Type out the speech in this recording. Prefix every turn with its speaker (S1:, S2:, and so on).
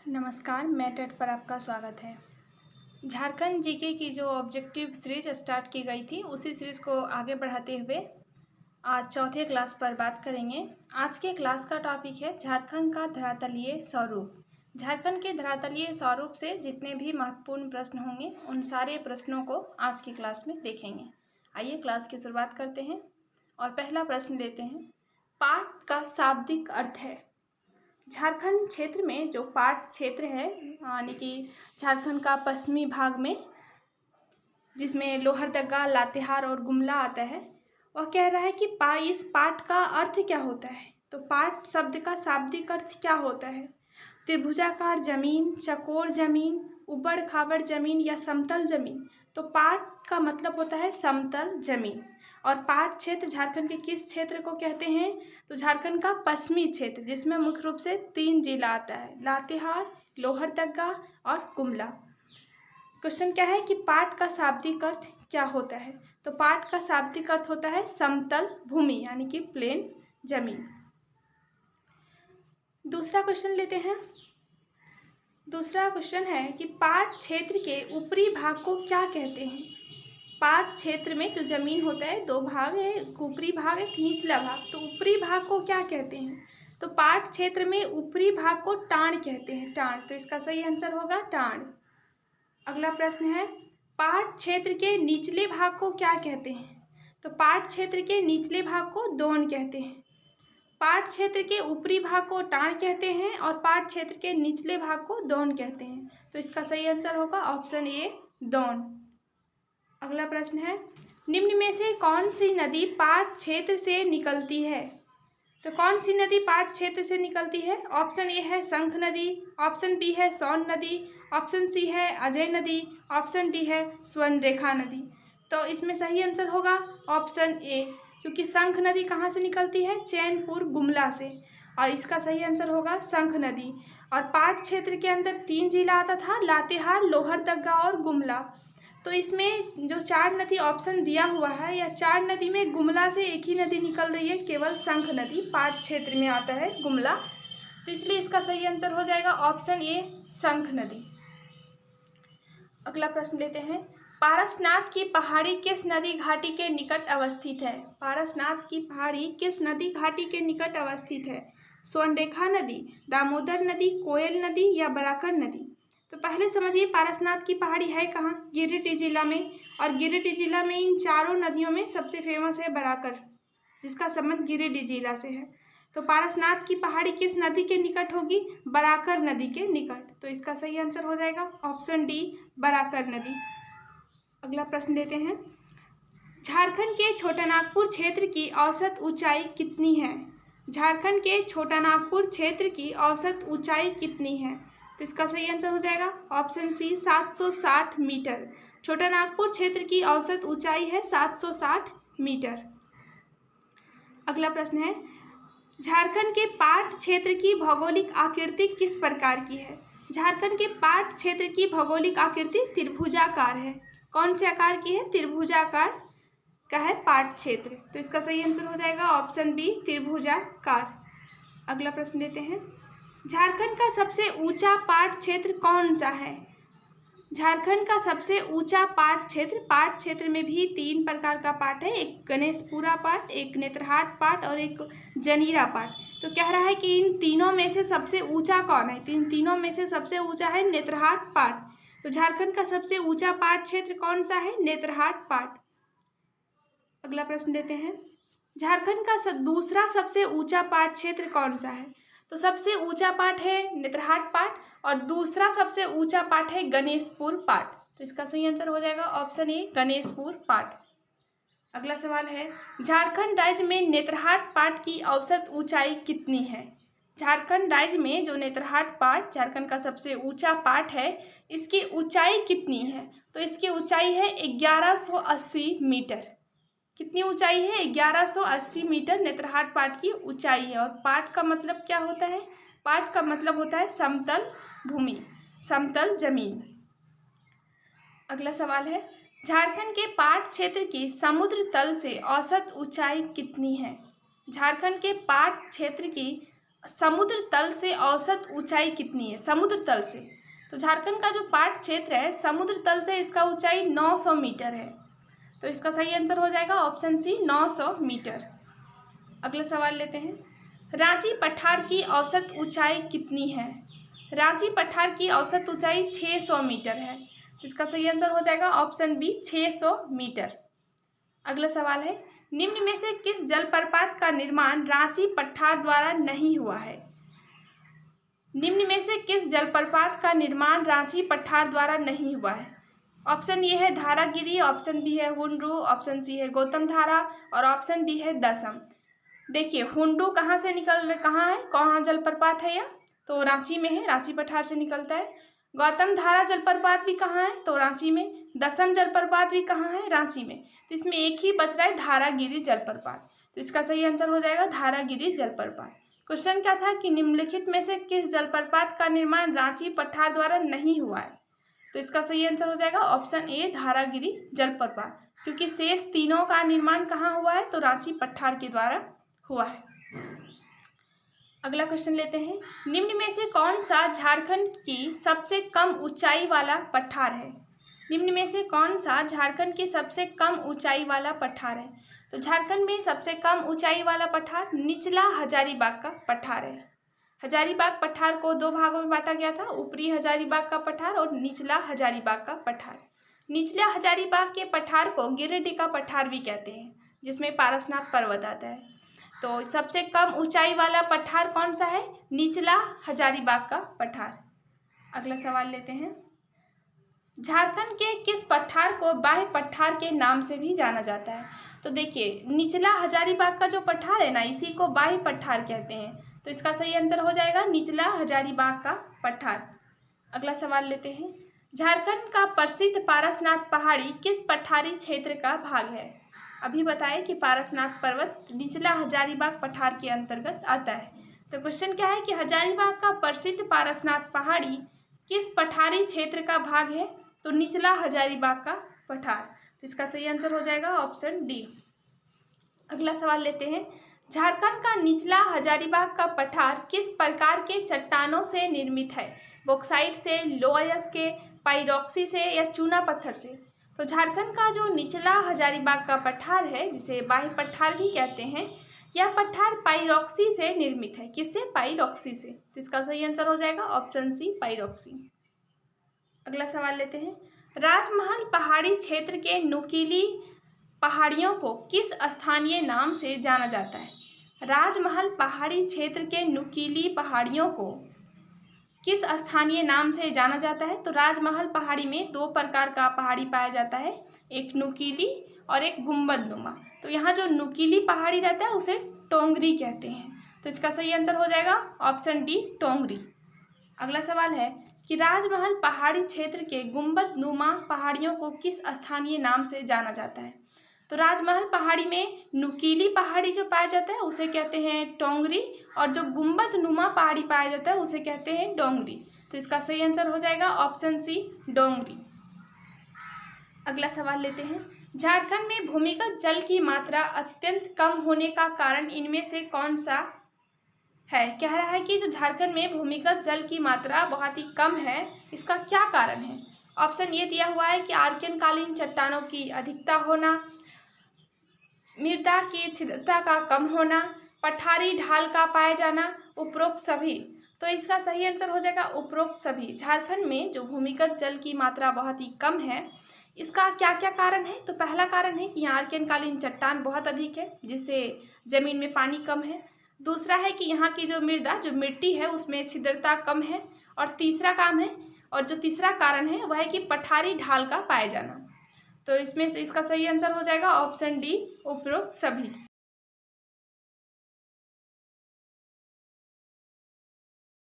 S1: नमस्कार, मैं टेट पर आपका स्वागत है। झारखंड जीके की जो ऑब्जेक्टिव सीरीज स्टार्ट की गई थी, उसी सीरीज़ को आगे बढ़ाते हुए आज चौथे क्लास पर बात करेंगे। आज के क्लास का टॉपिक है झारखंड का धरातलीय स्वरूप। झारखंड के धरातलीय स्वरूप से जितने भी महत्वपूर्ण प्रश्न होंगे, उन सारे प्रश्नों को आज की क्लास में देखेंगे। आइए क्लास की शुरुआत करते हैं और पहला प्रश्न लेते हैं। पाट का शाब्दिक अर्थ है। झारखंड क्षेत्र में जो पाट क्षेत्र है, यानी कि झारखंड का पश्चिमी भाग में, जिसमें लोहरदगा, लातेहार और गुमला आता है, वह कह रहा है कि इस पाट का अर्थ क्या होता है। तो पाट शब्द का शाब्दिक अर्थ क्या होता है? त्रिभुजाकार जमीन, चकोर जमीन, उबड़ खाबड़ जमीन या समतल जमीन। तो पाट का मतलब होता है समतल जमीन। और पाट क्षेत्र झारखंड के किस क्षेत्र को कहते हैं? तो झारखंड का पश्चिमी क्षेत्र, जिसमें मुख्य रूप से 3 जिला आता है, लातेहार, लोहरदगा और गुमला। क्वेश्चन क्या है कि पाट का शाब्दिक अर्थ क्या होता है? तो पाट का शाब्दिक अर्थ होता है समतल भूमि, यानी कि प्लेन जमीन। दूसरा क्वेश्चन लेते हैं। दूसरा क्वेश्चन है कि पाट क्षेत्र के ऊपरी भाग को क्या कहते हैं? पाट क्षेत्र में जो जमीन होता है, 2 भाग है, एक ऊपरी भाग, एक निचला भाग। तो ऊपरी भाग को क्या कहते हैं? तो पाट क्षेत्र में ऊपरी भाग को टांड कहते हैं, टांड। तो इसका सही आंसर होगा टांड। अगला प्रश्न है, पाट क्षेत्र के निचले भाग को क्या कहते हैं? तो पाट क्षेत्र के निचले भाग को दोन कहते हैं। पाट क्षेत्र के ऊपरी भाग को टांड कहते हैं और पाट क्षेत्र के निचले भाग को दोन कहते हैं। तो इसका सही आंसर होगा ऑप्शन ए, दोन। अगला प्रश्न है, निम्न में से कौन सी नदी पाट क्षेत्र से निकलती है? तो कौन सी नदी पाट क्षेत्र से निकलती है? ऑप्शन ए है शंख नदी, ऑप्शन बी है सोन नदी, ऑप्शन सी है अजय नदी, ऑप्शन डी है स्वर्णरेखा नदी। तो इसमें सही आंसर होगा ऑप्शन ए, क्योंकि शंख नदी कहाँ से निकलती है? चैनपुर गुमला से। और इसका सही आंसर होगा शंख नदी। और पाट क्षेत्र के अंदर 3 जिला आता था, लातेहार, लोहरदगा और गुमला। तो इसमें जो 4 नदी ऑप्शन दिया हुआ है, या 4 नदी में गुमला से एक ही नदी निकल रही है, केवल शंख नदी पाट क्षेत्र में आता है, गुमला। तो इसलिए इसका सही आंसर हो जाएगा ऑप्शन ए, शंख नदी। अगला प्रश्न लेते हैं, पारसनाथ की पहाड़ी किस नदी घाटी के निकट अवस्थित है? पारसनाथ की पहाड़ी किस नदी घाटी के निकट अवस्थित है? स्वर्णरेखा नदी, दामोदर नदी, कोयल नदी या बराकर नदी? तो पहले समझिए पारसनाथ की पहाड़ी है कहाँ? गिरिडीह जिला में। और गिरिडीह जिला में इन चारों नदियों में सबसे फेमस है बराकर, जिसका संबंध गिरिडीह जिला से है। तो पारसनाथ की पहाड़ी किस नदी के निकट होगी? बराकर नदी के निकट। तो इसका सही आंसर हो जाएगा ऑप्शन डी, बराकर नदी। अगला प्रश्न लेते हैं, झारखंड के छोटानागपुर क्षेत्र की औसत ऊंचाई कितनी है? झारखंड के छोटानागपुर क्षेत्र की औसत ऊंचाई कितनी है? तो इसका सही आंसर हो जाएगा ऑप्शन सी, 760 मीटर। छोटानागपुर क्षेत्र की औसत ऊंचाई है 760 मीटर। अगला प्रश्न है, झारखंड के पाट क्षेत्र की भौगोलिक आकृति किस प्रकार की है? झारखंड के पाट क्षेत्र की भौगोलिक आकृति त्रिभुजाकार है। कौन से आकार की है? त्रिभुजाकार का है पाट क्षेत्र। तो इसका सही आंसर हो जाएगा ऑप्शन बी, त्रिभुजाकार। अगला प्रश्न लेते हैं, झारखंड का सबसे ऊंचा पाट क्षेत्र कौन सा है? झारखंड का सबसे ऊंचा पाट क्षेत्र में भी 3 प्रकार का पाट है, एक गणेशपुरा पाट, एक नेत्रहाट पाट और एक जनीरा पाट। तो कह रहा है कि इन तीनों में से सबसे ऊंचा कौन है? तो इन तीनों में से सबसे ऊंचा है नेत्रहाट पाट। तो झारखंड का सबसे ऊंचा पाट क्षेत्र कौन सा है? नेत्रहाट पाट। अगला प्रश्न लेते हैं, झारखंड का दूसरा सबसे ऊंचा पाट क्षेत्र कौन सा है? तो सबसे ऊंचा पाट है नेत्रहाट पाट और दूसरा सबसे ऊंचा पाट है गणेशपुर पाट। तो इसका सही आंसर हो जाएगा ऑप्शन ए, गणेशपुर पाट। अगला सवाल है, झारखंड राज्य में नेत्रहाट पाट की औसत ऊंचाई कितनी है? झारखंड राज्य में जो नेत्रहाट पाट, झारखंड का सबसे ऊंचा पाट है, इसकी ऊंचाई कितनी है? तो इसकी ऊंचाई है 1180 मीटर। कितनी ऊंचाई है? 1180 मीटर नेत्रहाट पाट की ऊंचाई है। और पाट का मतलब क्या होता है? पाट का मतलब होता है समतल भूमि, समतल जमीन। अगला सवाल है, झारखंड के पाट क्षेत्र की समुद्र तल से औसत ऊंचाई कितनी है? झारखंड के पाट क्षेत्र की समुद्र तल से औसत ऊंचाई कितनी है? समुद्र तल से, तो झारखंड का जो पाट क्षेत्र है समुद्र तल से इसका ऊंचाई 900 मीटर है। तो इसका सही आंसर हो जाएगा ऑप्शन सी 900 मीटर। अगला सवाल लेते हैं, रांची पठार की औसत ऊंचाई कितनी है? रांची पठार की औसत ऊंचाई 600 मीटर है। तो इसका सही आंसर हो जाएगा ऑप्शन बी 600 मीटर। अगला सवाल है, निम्न में से किस जलप्रपात का निर्माण रांची पठार द्वारा नहीं हुआ है? निम्न में से किस जलप्रपात का निर्माण रांची पठार द्वारा नहीं हुआ है? ऑप्शन ए है धारागिरी, ऑप्शन बी है हुंडरू, ऑप्शन सी है गौतम धारा और ऑप्शन डी है दसम। देखिए हुंडरू कहाँ से कहाँ है, कहाँ जलप्रपात है यह? तो रांची में है, रांची पठार से निकलता है। गौतम धारा जलप्रपात भी कहाँ है? तो रांची में। दसम जलप्रपात भी कहाँ है? रांची में। तो इसमें एक ही बच रहा है धारागिरी जलप्रपात। तो इसका सही आंसर हो जाएगा धारागिरी जलप्रपात। क्वेश्चन क्या था कि निम्नलिखित में से किस जलप्रपात का निर्माण रांची पठार द्वारा नहीं हुआ है? तो इसका सही आंसर हो जाएगा ऑप्शन ए धारागिरी जलप्रपात, क्योंकि शेष तीनों का निर्माण कहाँ हुआ है? तो रांची पठार के द्वारा हुआ है। अगला क्वेश्चन लेते हैं, निम्न में से कौन सा झारखंड की सबसे कम ऊंचाई वाला पठार है? निम्न में से कौन सा झारखंड की सबसे कम ऊंचाई वाला पठार है? तो झारखंड में सबसे कम ऊंचाई वाला पठार निचला हजारीबाग का पठार है। हजारीबाग पठार को दो भागों में बांटा गया था, ऊपरी हजारीबाग का पठार और निचला हजारीबाग का पठार। निचला हजारीबाग के पठार को गिरिडीह का पठार भी कहते हैं, जिसमें पारसनाथ पर्वत आता है। तो सबसे कम ऊंचाई वाला पठार कौन सा है? निचला हजारीबाग का पठार। अगला सवाल लेते हैं, झारखंड के किस पठार को बाह्य पठार के नाम से भी जाना जाता है? तो देखिए निचला हजारीबाग का जो पठार है ना, इसी को बाह्य पठार कहते हैं। तो इसका सही आंसर हो जाएगा निचला हजारीबाग का पठार। अगला सवाल लेते हैं, झारखंड का प्रसिद्ध पारसनाथ पहाड़ी किस पठारी क्षेत्र का भाग है? अभी बताएं कि पारसनाथ पर्वत निचला हजारीबाग पठार के अंतर्गत आता है। तो क्वेश्चन क्या है कि हजारीबाग का प्रसिद्ध पारसनाथ पहाड़ी किस पठारी क्षेत्र का भाग है? तो निचला हजारीबाग का पठार। तो इसका सही आंसर हो जाएगा ऑप्शन डी। अगला सवाल लेते हैं, झारखंड का निचला हजारीबाग का पठार किस प्रकार के चट्टानों से निर्मित है? बॉक्साइट से, लोअयस के, पाइरोक्सी से या चूना पत्थर से? तो झारखंड का जो निचला हजारीबाग का पठार है, जिसे बाह्य पठार भी कहते हैं, यह पठार पाइरोक्सी से निर्मित है। किससे? पाइरोक्सी से। तो इसका सही आंसर हो जाएगा ऑप्शन सी पाइरोक्सी। अगला सवाल लेते हैं, राजमहल पहाड़ी क्षेत्र के नुकीली पहाड़ियों को किस स्थानीय नाम से जाना जाता है? राजमहल पहाड़ी क्षेत्र के नुकीली पहाड़ियों को किस स्थानीय नाम से जाना जाता है? तो राजमहल पहाड़ी में दो प्रकार का पहाड़ी पाया जाता है, एक नुकीली और एक गुंबदनुमा। तो यहाँ जो नुकीली पहाड़ी रहता है उसे टोंगरी कहते हैं। तो इसका सही आंसर हो जाएगा ऑप्शन डी टोंगरी। अगला सवाल है कि राजमहल पहाड़ी क्षेत्र के गुंबदनुमा पहाड़ियों को किस स्थानीय नाम से जाना जाता है? तो राजमहल पहाड़ी में नुकीली पहाड़ी जो पाया जाता है उसे कहते हैं टोंगरी, और जो गुंबदनुमा पहाड़ी पाया जाता है उसे कहते हैं डोंगरी। तो इसका सही आंसर हो जाएगा ऑप्शन सी डोंगरी। अगला सवाल लेते हैं, झारखंड में भूमिगत जल की मात्रा अत्यंत कम होने का कारण इनमें से कौन सा है? कह रहा है कि जो झारखंड में भूमिगत जल की मात्रा बहुत ही कम है, इसका क्या कारण है? ऑप्शन ये दिया हुआ है कि आर्कियनकालीन चट्टानों की अधिकता होना, मृदा की छिद्रता का कम होना, पठारी ढाल का पाया जाना, उपरोक्त सभी। तो इसका सही आंसर हो जाएगा उपरोक्त सभी। झारखंड में जो भूमिगत जल की मात्रा बहुत ही कम है, इसका क्या क्या कारण है? तो पहला कारण है कि यहाँ आर्कियनकालीन चट्टान बहुत अधिक है, जिससे जमीन में पानी कम है। दूसरा है कि यहाँ की जो मृदा, जो मिट्टी है, उसमें छिद्रता कम है। और तीसरा कारण है वह है कि पठारी ढाल का पाया जाना। तो इसमें से इसका सही आंसर हो जाएगा ऑप्शन डी उपरोक्त सभी।